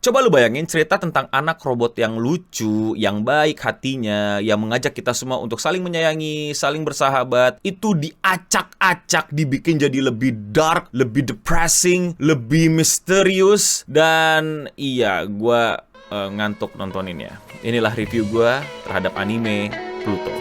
Coba lu bayangin cerita tentang anak robot yang lucu, yang baik hatinya, yang mengajak kita semua untuk saling menyayangi, saling bersahabat. Itu diacak-acak, dibikin jadi lebih dark, lebih depressing, lebih misterius. Dan iya, gua ngantuk nontoninnya. Inilah review gua terhadap anime Pluto.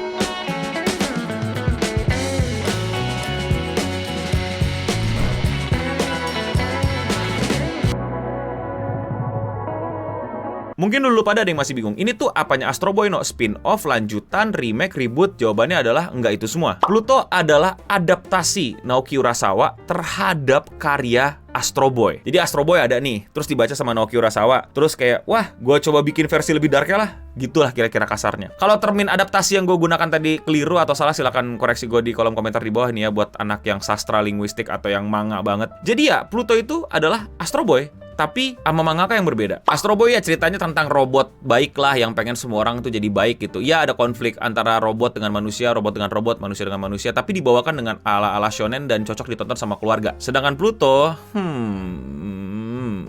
Mungkin dulu pada ada yang masih bingung, ini tuh apanya Astro Boy, no? Spin-off, lanjutan, remake, reboot? Jawabannya adalah enggak itu semua. Pluto adalah adaptasi Naoki Urasawa terhadap karya Astro Boy. Jadi Astro Boy ada nih, terus dibaca sama Naoki Urasawa, terus kayak, wah, gue coba bikin versi lebih dark lah. Gitulah kira-kira kasarnya. Kalau termin adaptasi yang gue gunakan tadi keliru atau salah, silakan koreksi gue di kolom komentar di bawah nih ya, buat anak yang sastra linguistik atau yang manga banget. Jadi ya, Pluto itu adalah Astro Boy, tapi sama mangaka yang berbeda. Astro Boy ya ceritanya tentang robot baik lah, yang pengen semua orang tuh jadi baik gitu. Ya ada konflik antara robot dengan manusia, robot dengan robot, manusia dengan manusia, tapi dibawakan dengan ala-ala shonen dan cocok ditonton sama keluarga. Sedangkan Pluto,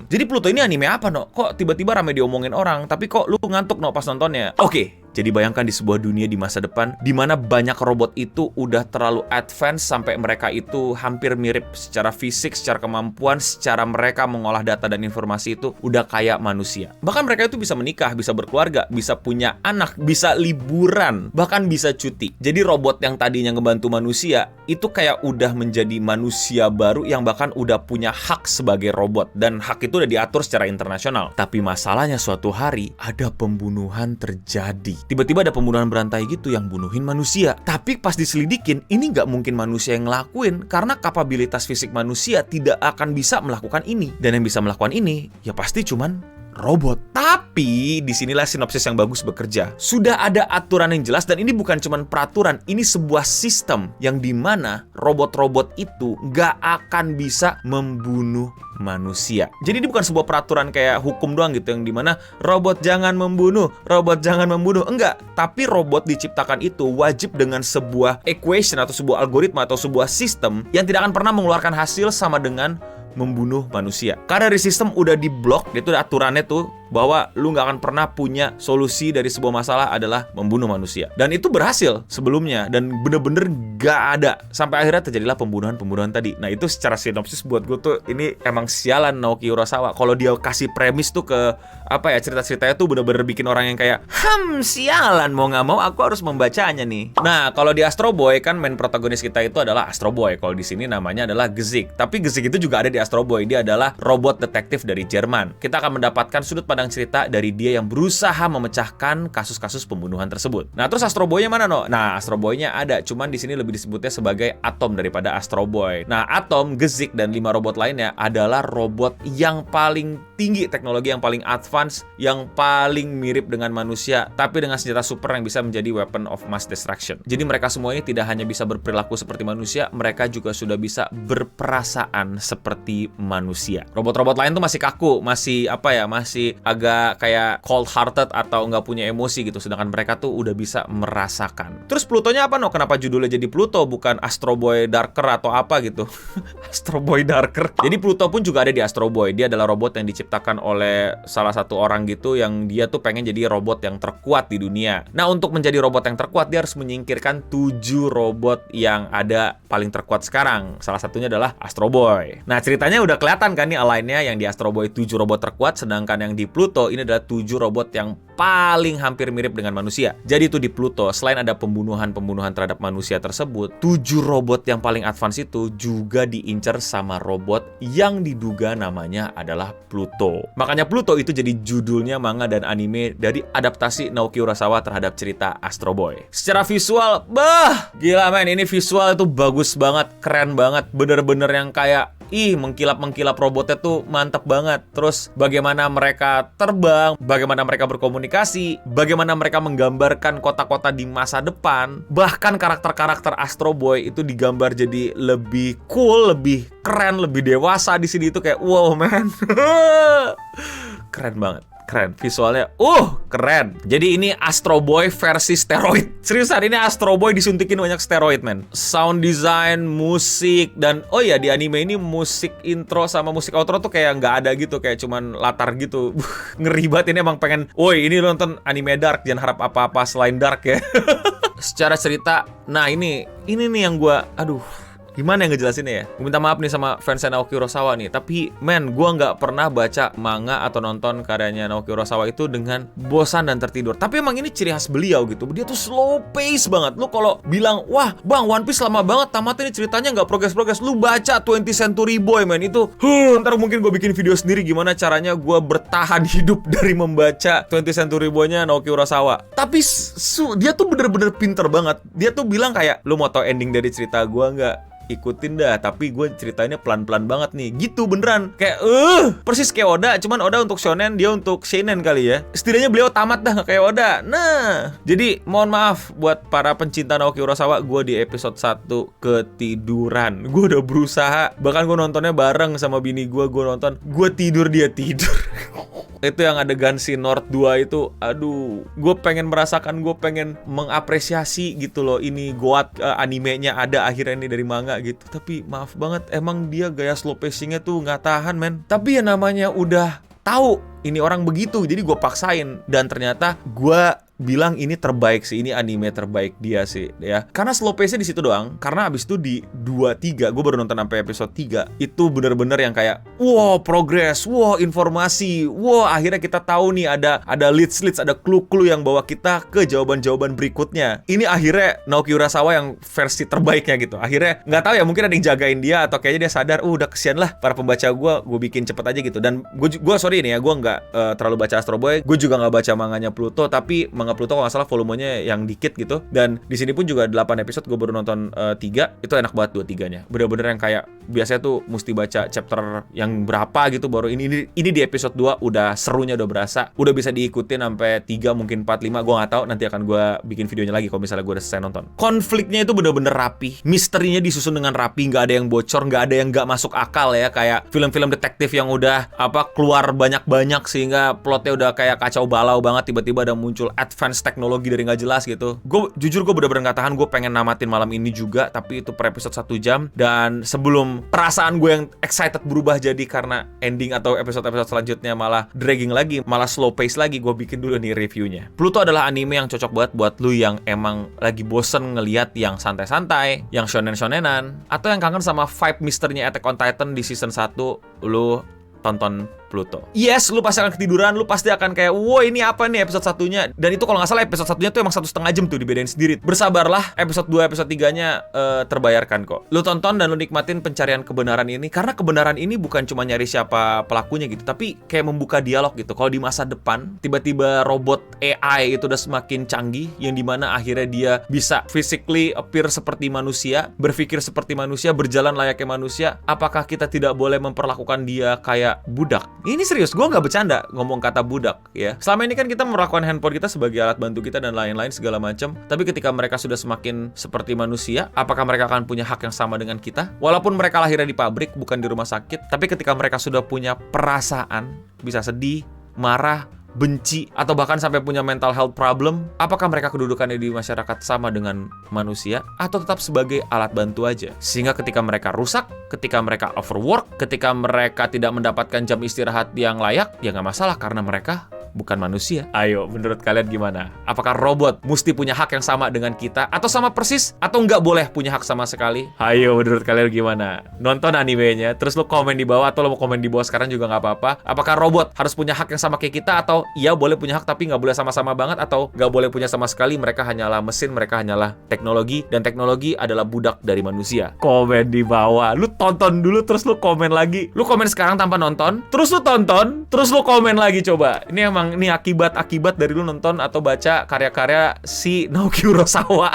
jadi Pluto ini anime apa, no? Kok tiba-tiba rame diomongin orang, tapi kok lu ngantuk, no, pas nontonnya? Oke. Jadi bayangkan di sebuah dunia di masa depan di mana banyak robot itu udah terlalu advance sampai mereka itu hampir mirip secara fisik, secara kemampuan, secara mereka mengolah data dan informasi itu udah kayak manusia. Bahkan mereka itu bisa menikah, bisa berkeluarga, bisa punya anak, bisa liburan, bahkan bisa cuti. Jadi robot yang tadinya ngebantu manusia itu kayak udah menjadi manusia baru yang bahkan udah punya hak sebagai robot, dan hak itu udah diatur secara internasional. Tapi masalahnya suatu hari ada pembunuhan terjadi. Tiba-tiba ada pembunuhan berantai gitu yang bunuhin manusia. Tapi pas diselidikin, ini nggak mungkin manusia yang ngelakuin, karena kapabilitas fisik manusia tidak akan bisa melakukan ini. Dan yang bisa melakukan ini, ya pasti cuman robot. Tapi disinilah sinopsis yang bagus bekerja. Sudah ada aturan yang jelas, dan ini bukan cuman peraturan, ini sebuah sistem yang dimana robot-robot itu nggak akan bisa membunuh manusia. Jadi ini bukan sebuah peraturan kayak hukum doang gitu, yang dimana robot jangan membunuh, robot jangan membunuh. Enggak, tapi robot diciptakan itu wajib dengan sebuah equation atau sebuah algoritma atau sebuah sistem yang tidak akan pernah mengeluarkan hasil sama dengan membunuh manusia. Karena dari sistem udah diblok, itu aturannya tuh bahwa lu nggak akan pernah punya solusi dari sebuah masalah adalah membunuh manusia. Dan itu berhasil sebelumnya, dan bener-bener nggak ada. Sampai akhirnya terjadilah pembunuhan-pembunuhan tadi. Nah itu secara sinopsis buat gue tuh ini emang sialan Naoki Urasawa. Kalau dia kasih premis tuh ke apa ya, cerita-ceritanya tuh bener-bener bikin orang yang kayak sialan, mau nggak mau aku harus membacanya nih. Nah kalau di Astro Boy kan main protagonis kita itu adalah Astro Boy. Kalau di sini namanya adalah Gzik. Tapi Gzik itu juga ada di Astro Boy. Dia adalah robot detektif dari Jerman. Kita akan mendapatkan sudut pandang cerita dari dia yang berusaha memecahkan kasus-kasus pembunuhan tersebut. Nah, terus Astro Boy-nya mana, no? Nah, Astro Boy-nya ada, cuman di sini lebih disebutnya sebagai Atom daripada Astro Boy. Nah, Atom, Gzik, dan 5 robot lainnya adalah robot yang paling tinggi teknologi, yang paling advance, yang paling mirip dengan manusia, tapi dengan senjata super yang bisa menjadi weapon of mass destruction. Jadi mereka semua ini tidak hanya bisa berperilaku seperti manusia, mereka juga sudah bisa berperasaan seperti manusia. Robot-robot lain tuh masih kaku, masih apa ya, masih agak kayak cold hearted atau nggak punya emosi gitu, sedangkan mereka tuh udah bisa merasakan. Terus Plutonya apa, no? Kenapa judulnya jadi Pluto bukan Astro Boy Darker atau apa gitu? Astro Boy Darker. Jadi Pluto pun juga ada di Astro Boy. Dia adalah robot yang diciptakan oleh salah satu orang gitu, yang dia tuh pengen jadi robot yang terkuat di dunia. Nah untuk menjadi robot yang terkuat, dia harus menyingkirkan 7 robot yang ada paling terkuat sekarang. Salah satunya adalah Astro Boy. Nah ceritanya udah kelihatan kan nih align-nya, yang di Astro Boy 7 robot terkuat, sedangkan yang di Pluto ini adalah 7 robot yang paling hampir mirip dengan manusia. Jadi itu di Pluto, selain ada pembunuhan-pembunuhan terhadap manusia tersebut, 7 robot yang paling advance itu juga diincar sama robot yang diduga namanya adalah Pluto. Makanya Pluto itu jadi judulnya manga dan anime dari adaptasi Naoki Urasawa terhadap cerita Astro Boy. Secara visual, gila men, ini visual itu bagus banget, keren banget, bener-bener yang kayak mengkilap-mengkilap robotnya tuh mantep banget. Terus bagaimana mereka terbang, bagaimana mereka berkomunikasi, bagaimana mereka menggambarkan kota-kota di masa depan. Bahkan karakter-karakter Astro Boy itu digambar jadi lebih cool, lebih keren, lebih dewasa di sini. Itu kayak wow man. Keren banget. keren. Visualnya, keren. Jadi ini Astro Boy versi steroid. Seriusan, ini Astro Boy disuntikin banyak steroid, men. Sound design, musik, dan di anime ini musik intro sama musik outro tuh kayak nggak ada gitu, kayak cuman latar gitu. Ngeri banget, ini emang pengen, ini lu nonton anime dark, jangan harap apa-apa selain dark ya. Secara cerita, nah ini nih yang gua, gimana yang ngejelasinnya ya? Gue minta maaf nih sama fans Naoki Urasawa nih, tapi gue nggak pernah baca manga atau nonton karyanya Naoki Urasawa itu dengan bosan dan tertidur. Tapi emang ini ciri khas beliau gitu. Dia tuh slow pace banget. Lu kalau bilang, wah bang, One Piece lama banget, tamatnya ini ceritanya nggak progres-progres. Lu baca 20th Century Boy, man. Itu, ntar mungkin gue bikin video sendiri gimana caranya gue bertahan hidup dari membaca 20th Century Boy-nya Naoki Urasawa. Tapi dia tuh bener-bener pinter banget. Dia tuh bilang kayak, lu mau tau ending dari cerita gue nggak? Ikutin dah, tapi gue ceritainnya pelan-pelan banget nih. Gitu beneran. Kayak persis kayak Oda, cuman Oda untuk shonen, dia untuk seinen kali ya. Setidaknya beliau tamat dah, gak kayak Oda. Nah, jadi mohon maaf buat para pencinta Naoki Urasawa, gue di episode 1 ketiduran. Gue udah berusaha, bahkan gue nontonnya bareng sama bini gue nonton, gue tidur, dia tidur. Itu yang adegan si North 2 itu, gue pengen merasakan, gue pengen mengapresiasi gitu loh. Ini goat animenya ada akhirnya ini dari manga gitu. Tapi maaf banget, emang dia gaya slow pacingnya tuh nggak tahan, men. Tapi ya namanya udah tahu ini orang begitu, jadi gue paksain. Dan ternyata gue bilang ini terbaik sih, ini anime terbaik dia sih ya. Karena slow pace-nya di situ doang. Karena abis itu di 2-3, gue baru nonton sampai episode 3. Itu bener-bener yang kayak, progres, informasi, akhirnya kita tahu nih ada leads, ada clue-clue yang bawa kita ke jawaban-jawaban berikutnya. Ini akhirnya Naoki Urasawa yang versi terbaiknya gitu. Akhirnya nggak tahu ya, mungkin ada yang jagain dia atau kayaknya dia sadar, udah kesian lah para pembaca gue bikin cepet aja gitu. Dan gue sorry nih ya, gue nggak terlalu baca Astro Boy, gue juga nggak baca manganya Pluto, tapi manga Pluto kalau nggak salah volumenya yang dikit gitu. Dan di sini pun juga 8 episode, gue baru nonton 3, itu enak banget 2-3-nya. Bener-bener yang kayak biasanya tuh mesti baca chapter yang berapa gitu, baru ini di episode 2 udah serunya udah berasa, udah bisa diikutin sampai 3 mungkin 4, 5, gue nggak tahu, nanti akan gue bikin videonya lagi kalau misalnya gue udah selesai nonton. Konfliknya itu bener-bener rapi, misterinya disusun dengan rapi, nggak ada yang bocor, nggak ada yang nggak masuk akal ya, kayak film-film detektif yang udah keluar banyak-banyak sehingga plotnya udah kayak kacau balau banget, tiba-tiba ada muncul advance teknologi dari nggak jelas gitu. Gue jujur gue bener-bener nggak tahan, gue pengen namatin malam ini juga, tapi itu per episode 1 jam. Dan sebelum perasaan gue yang excited berubah jadi karena ending atau episode-episode selanjutnya malah dragging lagi, malah slow pace lagi, gue bikin dulu nih reviewnya. Pluto adalah anime yang cocok banget buat lu yang emang lagi bosen ngelihat yang santai-santai, yang shonen-shonenan, atau yang kangen sama vibe misterinya Attack on Titan di season 1, lu tonton Pluto. Yes, lu pasti akan ketiduran, lu pasti akan kayak, ini apa nih episode 1-nya? Dan itu kalau nggak salah episode 1-nya tuh emang 1,5 jam tuh dibedain sendiri. Bersabarlah, episode 2, episode 3-nya terbayarkan kok. Lu tonton dan lu nikmatin pencarian kebenaran ini, karena kebenaran ini bukan cuma nyari siapa pelakunya gitu, tapi kayak membuka dialog gitu. Kalau di masa depan, tiba-tiba robot AI itu udah semakin canggih, yang dimana akhirnya dia bisa physically appear seperti manusia, berpikir seperti manusia, berjalan layaknya manusia, apakah kita tidak boleh memperlakukan dia kayak budak? Ini serius, gue nggak bercanda ngomong kata budak ya. Selama ini kan kita melakukan handphone kita sebagai alat bantu kita dan lain-lain segala macam. Tapi ketika mereka sudah semakin seperti manusia, apakah mereka akan punya hak yang sama dengan kita? Walaupun mereka lahirnya di pabrik, bukan di rumah sakit, tapi ketika mereka sudah punya perasaan, bisa sedih, marah, benci, atau bahkan sampai punya mental health problem, apakah mereka kedudukannya di masyarakat sama dengan manusia, atau tetap sebagai alat bantu aja? Sehingga ketika mereka rusak, ketika mereka overwork, ketika mereka tidak mendapatkan jam istirahat yang layak, ya nggak masalah karena mereka bukan manusia. Ayo, menurut kalian gimana? Apakah robot mesti punya hak yang sama dengan kita? Atau sama persis? Atau nggak boleh punya hak sama sekali? Ayo, menurut kalian gimana? Nonton animenya, terus lo komen di bawah, atau lo mau komen di bawah sekarang juga nggak apa-apa. Apakah robot harus punya hak yang sama kayak kita? Atau iya boleh punya hak tapi nggak boleh sama-sama banget? Atau nggak boleh punya sama sekali, mereka hanyalah mesin, mereka hanyalah teknologi, dan teknologi adalah budak dari manusia? Komen di bawah. Lu tonton dulu, terus lu komen lagi. Lu komen sekarang tanpa nonton, terus lu tonton, terus lu komen lagi coba. Ini akibat dari lu nonton atau baca karya-karya si Naoki Urasawa.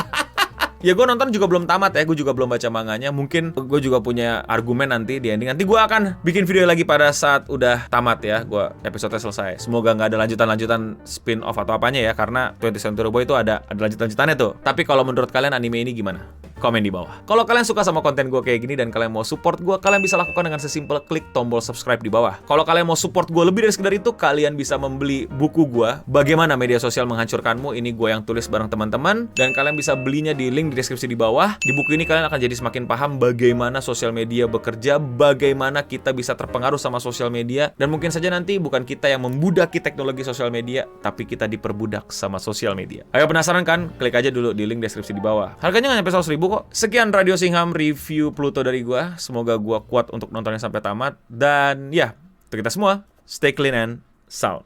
Ya gue nonton juga belum tamat ya, gue juga belum baca manganya. Mungkin gue juga punya argumen nanti di ending. Nanti gue akan bikin video lagi pada saat udah tamat ya, gue episode selesai. Semoga nggak ada lanjutan-lanjutan spin-off atau apanya ya, karena 20th Century Boy itu ada lanjutan-lanjutannya tuh. Tapi kalau menurut kalian anime ini gimana? komen di bawah. Kalau kalian suka sama konten gue kayak gini dan kalian mau support gue, kalian bisa lakukan dengan sesimpel klik tombol subscribe di bawah. Kalau kalian mau support gue lebih dari sekedar itu, kalian bisa membeli buku gue, Bagaimana Media Sosial Menghancurkanmu. Ini gue yang tulis bareng teman-teman, dan kalian bisa belinya di link di deskripsi di bawah. Di buku ini kalian akan jadi semakin paham bagaimana sosial media bekerja, bagaimana kita bisa terpengaruh sama sosial media, dan mungkin saja nanti bukan kita yang membudaki teknologi sosial media, tapi kita diperbudak sama sosial media. Ayo, penasaran kan? Klik aja dulu di link deskripsi di bawah. Harganya nggak nyampe 100.000 kok. Sekian Radio Singham review Pluto dari gua. Semoga gua kuat untuk nontonnya sampai tamat. Dan ya, untuk kita semua, stay clean and sound.